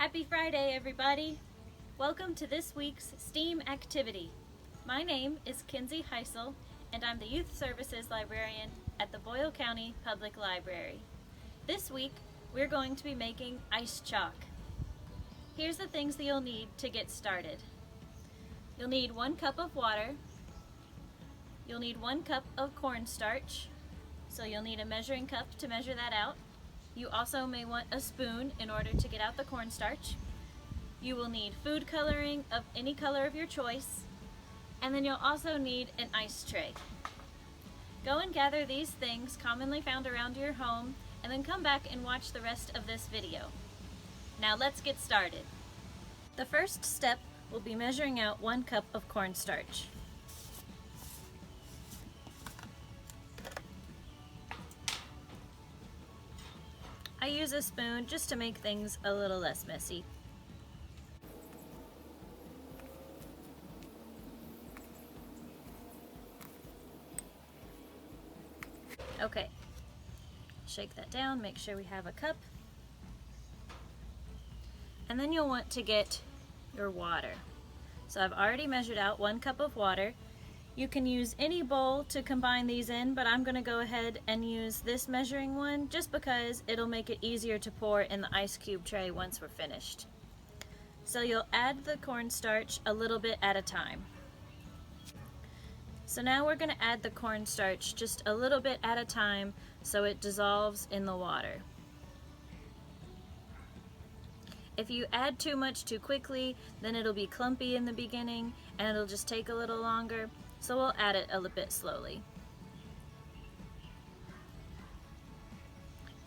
Happy Friday, everybody! Welcome to this week's STEAM activity. My name is Kinsey Heisel, and I'm the Youth Services Librarian at the Boyle County Public Library. This week, we're going to be making ice chalk. Here's the things that you'll need to get started. You'll need 1 cup of water. You'll need 1 cup of cornstarch, so you'll need a measuring cup to measure that out. You also may want a spoon in order to get out the cornstarch. You will need food coloring of any color of your choice, and then you'll also need an ice tray. Go and gather these things commonly found around your home, and then come back and watch the rest of this video. Now let's get started. The first step will be measuring out 1 cup of cornstarch. I use a spoon just to make things a little less messy. Okay, shake that down, make sure we have a cup. And then you'll want to get your water. So I've already measured out 1 cup of water. You can use any bowl to combine these in, but I'm going to go ahead and use this measuring one just because it'll make it easier to pour in the ice cube tray once we're finished. So you'll add the cornstarch a little bit at a time. So now we're going to add the cornstarch just a little bit at a time so it dissolves in the water. If you add too much too quickly, then it'll be clumpy in the beginning and it'll just take a little longer. So we'll add it a little bit slowly.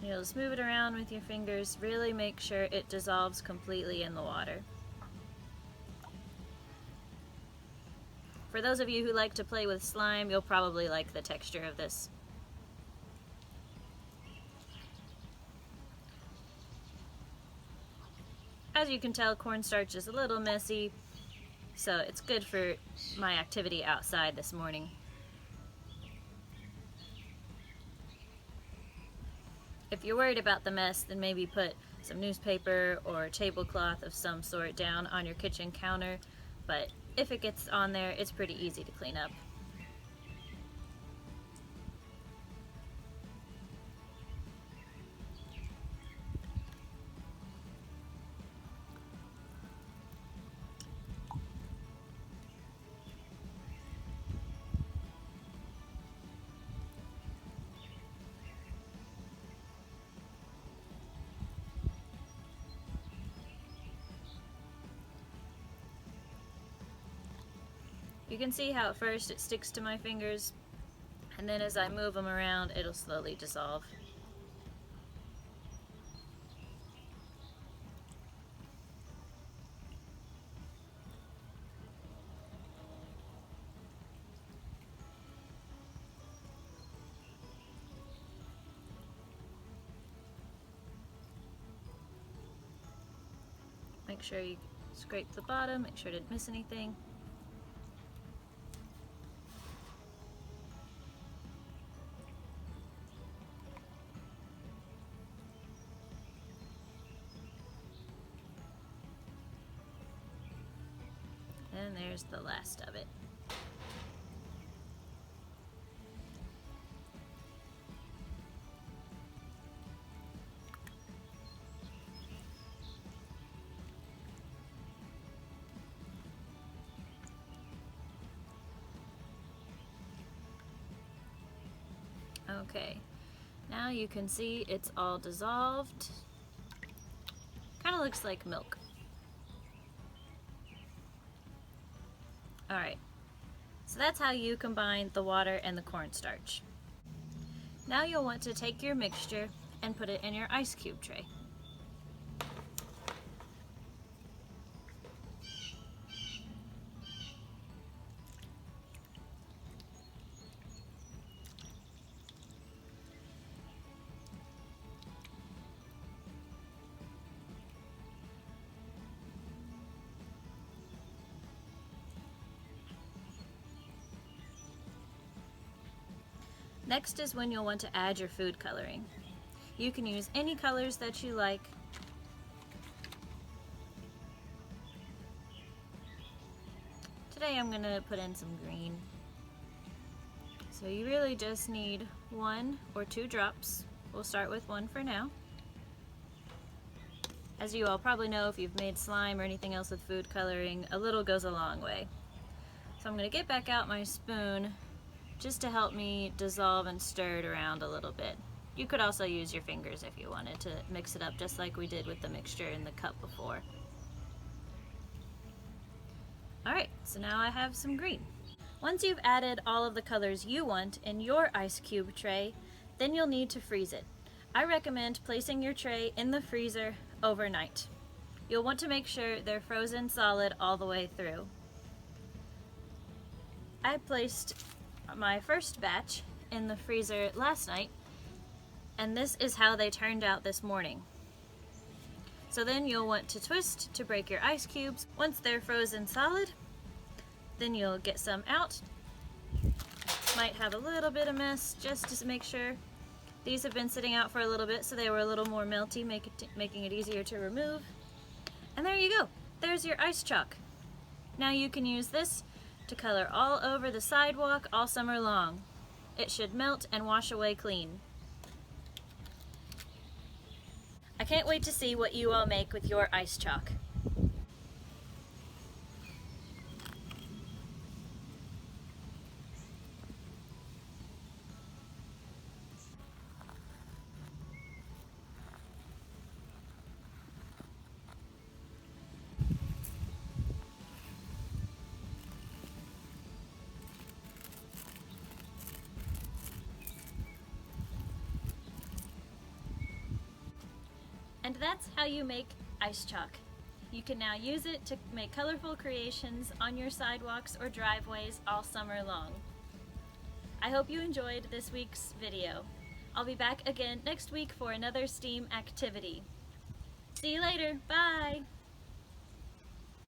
You'll just move it around with your fingers, really make sure it dissolves completely in the water. For those of you who like to play with slime, you'll probably like the texture of this. As you can tell, cornstarch is a little messy, so it's good for my activity outside this morning. If you're worried about the mess, then maybe put some newspaper or a tablecloth of some sort down on your kitchen counter, but if it gets on there, it's pretty easy to clean up. You can see how at first it sticks to my fingers, and then as I move them around, it'll slowly dissolve. Make sure you scrape the bottom, make sure I didn't miss anything. And there's the last of it. Okay, now you can see it's all dissolved. Kind of looks like milk. Alright, so that's how you combine the water and the cornstarch. Now you'll want to take your mixture and put it in your ice cube tray. Next is when you'll want to add your food coloring. You can use any colors that you like. today I'm gonna put in some green. So you really just need 1 or 2 drops. We'll start with 1 for now. As you all probably know, if you've made slime or anything else with food coloring, a little goes a long way. So I'm gonna get back out my spoon just to help me dissolve and stir it around a little bit. You could also use your fingers if you wanted to mix it up, just like we did with the mixture in the cup before. Alright, so now I have some green. Once you've added all of the colors you want in your ice cube tray, then you'll need to freeze it. I recommend placing your tray in the freezer overnight. You'll want to make sure they're frozen solid all the way through. I placed my first batch in the freezer last night, and this is how they turned out this morning. So then you'll want to twist to break your ice cubes. Once they're frozen solid, then you'll get some out. Might have a little bit of mess just to make sure. These have been sitting out for a little bit, so they were a little more melty, making it easier to remove. And there you go. There's your ice chalk. Now you can use this to color all over the sidewalk all summer long. It should melt and wash away clean. I can't wait to see what you all make with your ice chalk. And that's how you make ice chalk. You can now use it to make colorful creations on your sidewalks or driveways all summer long. I hope you enjoyed this week's video. I'll be back again next week for another STEAM activity. See you later, bye!